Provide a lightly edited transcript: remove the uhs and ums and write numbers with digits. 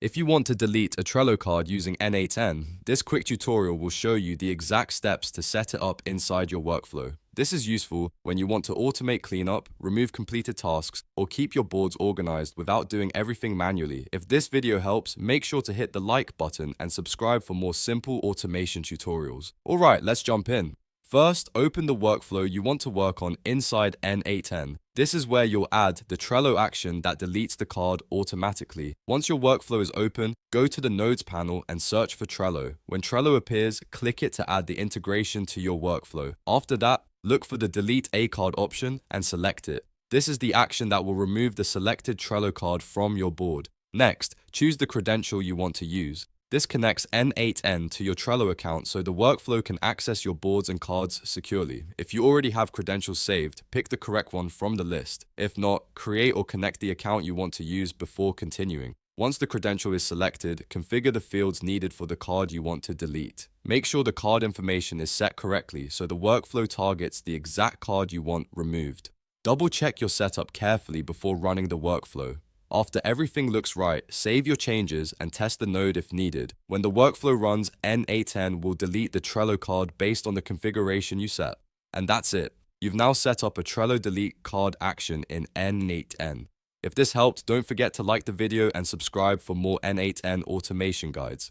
If you want to delete a Trello card using N8N, this quick tutorial will show you the exact steps to set it up inside your workflow. This is useful when you want to automate cleanup, remove completed tasks, or keep your boards organized without doing everything manually. If this video helps, make sure to hit the like button and subscribe for more simple automation tutorials. Alright, let's jump in. First, open the workflow you want to work on inside N8N. This is where you'll add the Trello action that deletes the card automatically. Once your workflow is open, go to the Nodes panel and search for Trello. When Trello appears, click it to add the integration to your workflow. After that, look for the Delete a Card option and select it. This is the action that will remove the selected Trello card from your board. Next, choose the credential you want to use. This connects N8N to your Trello account so the workflow can access your boards and cards securely. If you already have credentials saved, pick the correct one from the list. If not, create or connect the account you want to use before continuing. Once the credential is selected, configure the fields needed for the card you want to delete. Make sure the card information is set correctly so the workflow targets the exact card you want removed. Double check your setup carefully before running the workflow. After everything looks right, save your changes and test the node if needed. When the workflow runs, N8N will delete the Trello card based on the configuration you set. And that's it. You've now set up a Trello delete card action in N8N. If this helped, don't forget to like the video and subscribe for more N8N automation guides.